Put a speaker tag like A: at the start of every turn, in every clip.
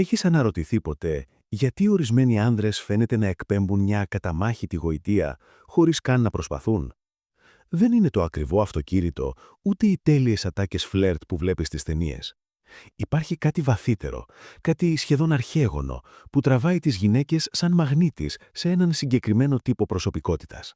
A: Έχεις αναρωτηθεί ποτέ γιατί ορισμένοι άνδρες φαίνεται να εκπέμπουν μια ακαταμάχητη γοητεία χωρίς καν να προσπαθούν? Δεν είναι το ακριβό αυτοκήρυτο, ούτε οι τέλειες ατάκες φλερτ που βλέπεις στις ταινίες. Υπάρχει κάτι βαθύτερο, κάτι σχεδόν αρχαίγωνο, που τραβάει τις γυναίκες σαν μαγνήτης σε έναν συγκεκριμένο τύπο προσωπικότητας.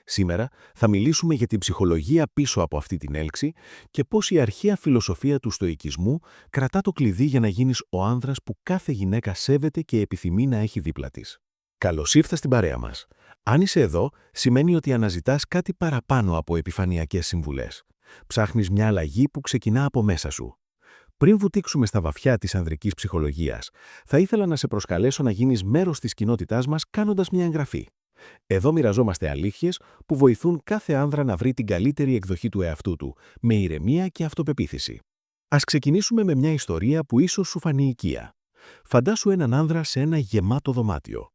A: Σήμερα θα μιλήσουμε για την ψυχολογία πίσω από αυτή την έλξη και πώς η αρχαία φιλοσοφία του στοικισμού κρατά το κλειδί για να γίνεις ο άνδρας που κάθε γυναίκα σέβεται και επιθυμεί να έχει δίπλα της. Καλώς ήρθας στην παρέα μας. Αν είσαι εδώ, σημαίνει ότι αναζητάς κάτι παραπάνω από επιφανειακές συμβουλές. Ψάχνεις μια αλλαγή που ξεκινά από μέσα σου. Πριν βουτήξουμε στα βαθιά της ανδρικής ψυχολογίας, θα ήθελα να σε προσκαλέσω να γίνεις μέρος της κοινότητάς μας κάνοντας μια εγγραφή. Εδώ μοιραζόμαστε αλήθειες που βοηθούν κάθε άνδρα να βρει την καλύτερη εκδοχή του εαυτού του, με ηρεμία και αυτοπεποίθηση. Ας ξεκινήσουμε με μια ιστορία που ίσως σου φανεί οικία. Φαντάσου έναν άνδρα σε ένα γεμάτο δωμάτιο.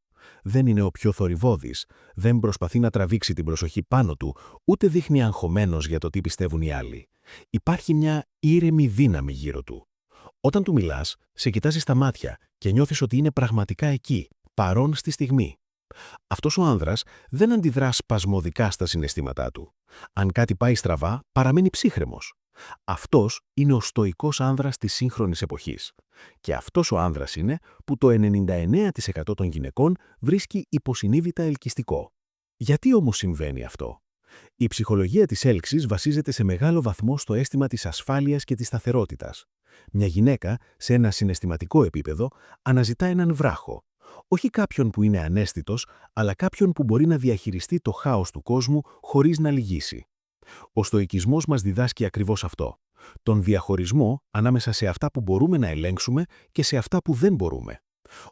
A: Δεν είναι ο πιο θορυβώδης, δεν προσπαθεί να τραβήξει την προσοχή πάνω του, ούτε δείχνει αγχωμένος για το τι πιστεύουν οι άλλοι. Υπάρχει μια ήρεμη δύναμη γύρω του. Όταν του μιλάς, σε κοιτάζει στα μάτια και νιώθεις ότι είναι πραγματικά εκεί, παρόν στη στιγμή. Αυτός ο άνδρας δεν αντιδρά σπασμωδικά στα συναισθήματά του. Αν κάτι πάει στραβά, παραμένει ψύχρεμος. Αυτός είναι ο στοικός άνδρας της σύγχρονης εποχής. Και αυτός ο άνδρας είναι που το 99% των γυναικών βρίσκει υποσυνείδητα ελκυστικό. Γιατί όμως συμβαίνει αυτό? Η ψυχολογία της έλξης βασίζεται σε μεγάλο βαθμό στο αίσθημα της ασφάλειας και της σταθερότητας. Μια γυναίκα, σε ένα συναισθηματικό επίπεδο, αναζητά έναν βράχο. Όχι κάποιον που είναι ανέστητος, αλλά κάποιον που μπορεί να διαχειριστεί το χάος του κόσμου χωρίς να λυγίσει. Ο στοικισμός μας διδάσκει ακριβώς αυτό. Τον διαχωρισμό ανάμεσα σε αυτά που μπορούμε να ελέγξουμε και σε αυτά που δεν μπορούμε.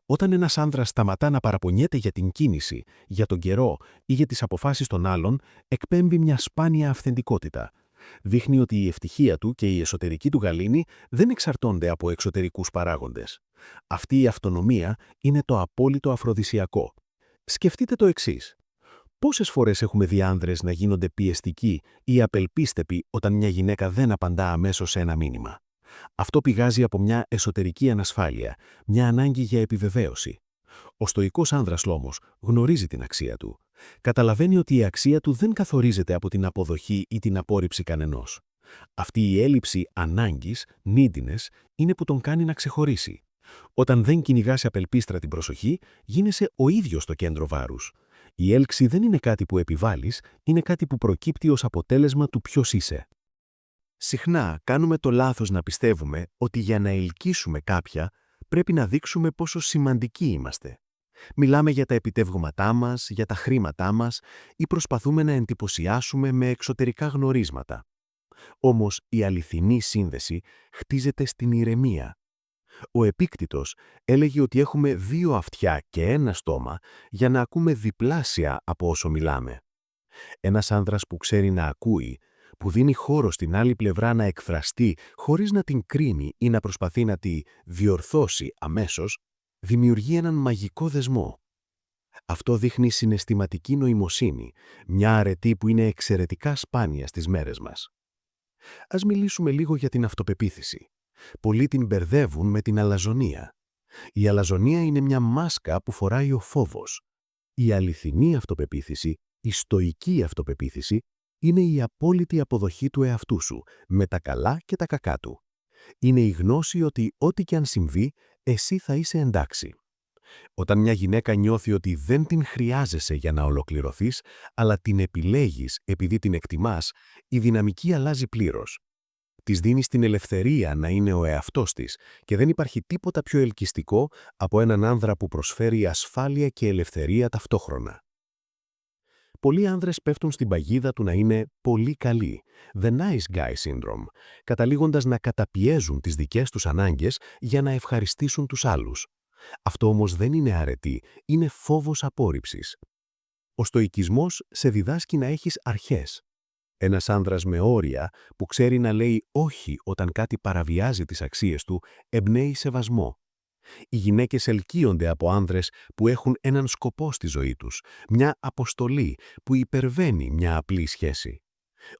A: Όταν ένας άνδρας σταματά να παραπονιέται για την κίνηση, για τον καιρό ή για τις αποφάσεις των άλλων, εκπέμπει μια σπάνια αυθεντικότητα. Δείχνει ότι η ευτυχία του και η εσωτερική του γαλήνη δεν εξαρτώνται από εξωτερικούς παράγοντες. Αυτή η αυτονομία είναι το απόλυτο αφροδισιακό. Σκεφτείτε το εξής. Πόσες φορές έχουμε δει άνδρες να γίνονται πιεστικοί ή απελπίστευτοι όταν μια γυναίκα δεν απαντά αμέσως σε ένα μήνυμα? Αυτό πηγάζει από μια εσωτερική ανασφάλεια, μια ανάγκη για επιβεβαίωση. Ο στοικός άνδρας όμως γνωρίζει την αξία του. Καταλαβαίνει ότι η αξία του δεν καθορίζεται από την αποδοχή ή την απόρριψη κανενός. Αυτή η έλλειψη ανάγκης, neediness, είναι που τον κάνει να ξεχωρίσει. Όταν δεν κυνηγάς απελπίστρα την προσοχή, γίνεσαι ο ίδιος το κέντρο βάρους. Η έλξη δεν είναι κάτι που επιβάλλεις, είναι κάτι που προκύπτει ως αποτέλεσμα του ποιος είσαι. Συχνά κάνουμε το λάθος να πιστεύουμε ότι για να ελκύσουμε κάποια πρέπει να δείξουμε πόσο σημαντικοί είμαστε. Μιλάμε για τα επιτεύγματά μας, για τα χρήματά μας ή προσπαθούμε να εντυπωσιάσουμε με εξωτερικά γνωρίσματα. Όμως η αληθινή σύνδεση χτίζεται στην ηρεμία. Ο Επίκτητος έλεγε ότι έχουμε 2 αυτιά και 1 στόμα για να ακούμε διπλάσια από όσο μιλάμε. Ένας άνδρας που ξέρει να ακούει, που δίνει χώρο στην άλλη πλευρά να εκφραστεί χωρίς να την κρίνει ή να προσπαθεί να τη διορθώσει αμέσως, δημιουργεί έναν μαγικό δεσμό. Αυτό δείχνει συναισθηματική νοημοσύνη, μια αρετή που είναι εξαιρετικά σπάνια στις μέρες μας. Ας μιλήσουμε λίγο για την αυτοπεποίθηση. Πολλοί την μπερδεύουν με την αλαζονία. Η αλαζονία είναι μια μάσκα που φοράει ο φόβος. Η αληθινή αυτοπεποίθηση, η στοική αυτοπεποίθηση, είναι η απόλυτη αποδοχή του εαυτού σου, με τα καλά και τα κακά του. Είναι η γνώση ότι ό,τι και αν συμβεί, εσύ θα είσαι εντάξει. Όταν μια γυναίκα νιώθει ότι δεν την χρειάζεσαι για να ολοκληρωθείς, αλλά την επιλέγεις επειδή την εκτιμάς, η δυναμική αλλάζει πλήρως. Της δίνεις την ελευθερία να είναι ο εαυτός της και δεν υπάρχει τίποτα πιο ελκυστικό από έναν άνδρα που προσφέρει ασφάλεια και ελευθερία ταυτόχρονα. Πολλοί άνδρες πέφτουν στην παγίδα του να είναι πολύ καλοί, the nice guy syndrome, καταλήγοντας να καταπιέζουν τις δικές τους ανάγκες για να ευχαριστήσουν τους άλλους. Αυτό όμως δεν είναι αρετή, είναι φόβος απόρριψης. Ο στοικισμός σε διδάσκει να έχεις αρχές. Ένας άνδρας με όρια που ξέρει να λέει όχι όταν κάτι παραβιάζει τις αξίες του, εμπνέει σεβασμό. Οι γυναίκες ελκύονται από άνδρες που έχουν έναν σκοπό στη ζωή τους, μια αποστολή που υπερβαίνει μια απλή σχέση.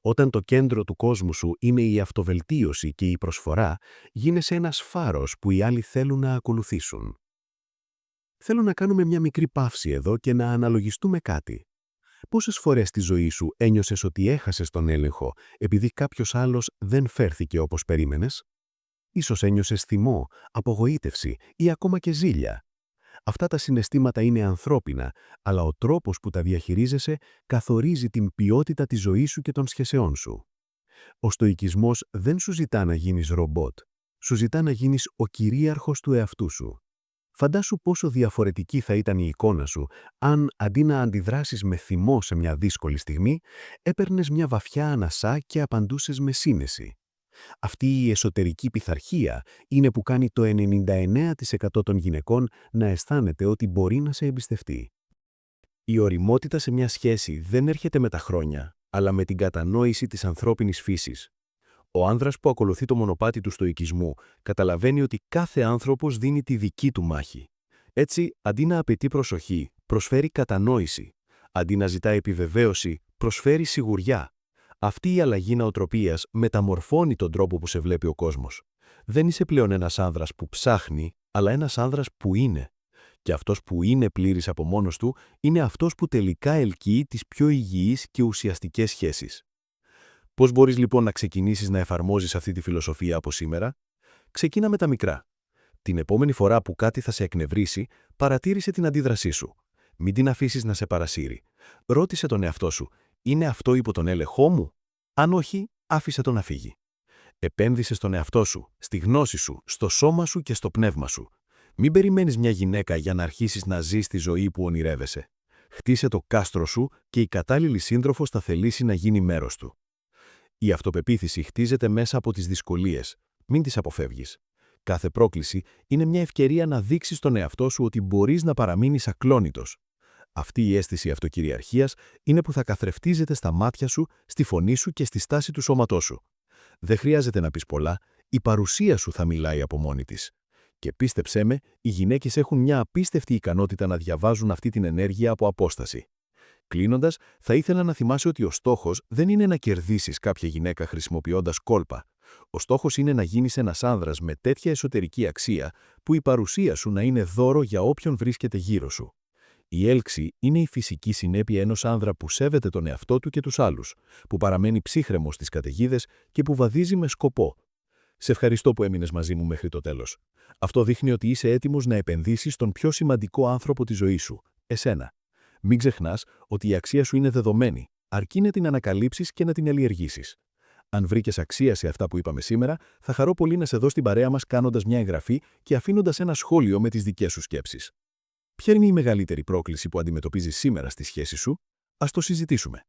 A: Όταν το κέντρο του κόσμου σου είναι η αυτοβελτίωση και η προσφορά, γίνεσαι ένας φάρος που οι άλλοι θέλουν να ακολουθήσουν. Θέλω να κάνουμε μια μικρή παύση εδώ και να αναλογιστούμε κάτι. Πόσες φορές στη ζωή σου ένιωσες ότι έχασες τον έλεγχο επειδή κάποιος άλλος δεν φέρθηκε όπως περίμενες? Ίσως ένιωσες θυμό, απογοήτευση ή ακόμα και ζήλια. Αυτά τα συναισθήματα είναι ανθρώπινα, αλλά ο τρόπος που τα διαχειρίζεσαι καθορίζει την ποιότητα της ζωής σου και των σχεσεών σου. Ο στοικισμός δεν σου ζητά να γίνεις ρομπότ. Σου ζητά να γίνεις ο κυρίαρχος του εαυτού σου. Φαντάσου πόσο διαφορετική θα ήταν η εικόνα σου αν, αντί να αντιδράσεις με θυμό σε μια δύσκολη στιγμή, έπαιρνες μια βαθιά ανασά και απαντούσες με σύνεση. Αυτή η εσωτερική πειθαρχία είναι που κάνει το 99% των γυναικών να αισθάνεται ότι μπορεί να σε εμπιστευτεί. Η ωριμότητα σε μια σχέση δεν έρχεται με τα χρόνια, αλλά με την κατανόηση της ανθρώπινης φύσης. Ο άνδρας που ακολουθεί το μονοπάτι του στοικισμού καταλαβαίνει ότι κάθε άνθρωπος δίνει τη δική του μάχη. Έτσι, αντί να απαιτεί προσοχή, προσφέρει κατανόηση. Αντί να ζητά επιβεβαίωση, προσφέρει σιγουριά. Αυτή η αλλαγή νοοτροπίας μεταμορφώνει τον τρόπο που σε βλέπει ο κόσμος. Δεν είσαι πλέον ένας άνδρας που ψάχνει, αλλά ένας άνδρας που είναι. Και αυτός που είναι πλήρης από μόνος του, είναι αυτός που τελικά ελκύει τις πιο υγιείς και ουσιαστικές σχέσεις. Πώς μπορείς λοιπόν να ξεκινήσεις να εφαρμόζεις αυτή τη φιλοσοφία από σήμερα? Ξεκίνα με τα μικρά. Την επόμενη φορά που κάτι θα σε εκνευρίσει, παρατήρησε την αντίδρασή σου. Μην την αφήσεις να σε παρασύρει. Ρώτησε τον εαυτό σου, είναι αυτό υπό τον έλεγχό μου? Αν όχι, άφησε το να φύγει. Επένδυσε στον εαυτό σου, στη γνώση σου, στο σώμα σου και στο πνεύμα σου. Μην περιμένεις μια γυναίκα για να αρχίσεις να ζεις τη ζωή που ονειρεύεσαι. Χτίσε το κάστρο σου και η κατάλληλη σύντροφος θα θελήσει να γίνει μέρος του. Η αυτοπεποίθηση χτίζεται μέσα από τις δυσκολίες. Μην τις αποφεύγεις. Κάθε πρόκληση είναι μια ευκαιρία να δείξεις στον εαυτό σου ότι μπορείς να παραμείνεις ακλόνητος. Αυτή η αίσθηση αυτοκυριαρχίας είναι που θα καθρεφτίζεται στα μάτια σου, στη φωνή σου και στη στάση του σώματός σου. Δεν χρειάζεται να πεις πολλά, η παρουσία σου θα μιλάει από μόνη της. Και πίστεψέ με, οι γυναίκες έχουν μια απίστευτη ικανότητα να διαβάζουν αυτή την ενέργεια από απόσταση. Κλείνοντας, θα ήθελα να θυμάσαι ότι ο στόχος δεν είναι να κερδίσεις κάποια γυναίκα χρησιμοποιώντας κόλπα. Ο στόχος είναι να γίνεις ένας άνδρας με τέτοια εσωτερική αξία που η παρουσία σου να είναι δώρο για όποιον βρίσκεται γύρω σου. Η έλξη είναι η φυσική συνέπεια ενός άνδρα που σέβεται τον εαυτό του και τους άλλους, που παραμένει ψύχρεμος στις καταιγίδες και που βαδίζει με σκοπό. Σε ευχαριστώ που έμεινες μαζί μου μέχρι το τέλος. Αυτό δείχνει ότι είσαι έτοιμος να επενδύσεις στον πιο σημαντικό άνθρωπο της ζωής σου, εσένα. Μην ξεχνάς ότι η αξία σου είναι δεδομένη, αρκεί να την ανακαλύψεις και να την αλλιεργήσεις. Αν βρήκες αξία σε αυτά που είπαμε σήμερα, θα χαρώ πολύ να σε δω στην παρέα μας κάνοντας μια εγγραφή και αφήνοντας ένα σχόλιο με τις δικές σου σκέψεις. Ποια είναι η μεγαλύτερη πρόκληση που αντιμετωπίζεις σήμερα στη σχέση σου? Ας το συζητήσουμε.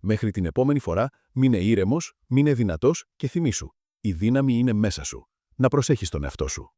A: Μέχρι την επόμενη φορά, μείνε ήρεμος, μείνε δυνατός και θυμήσου. Η δύναμη είναι μέσα σου. Να προσέχεις τον εαυτό σου.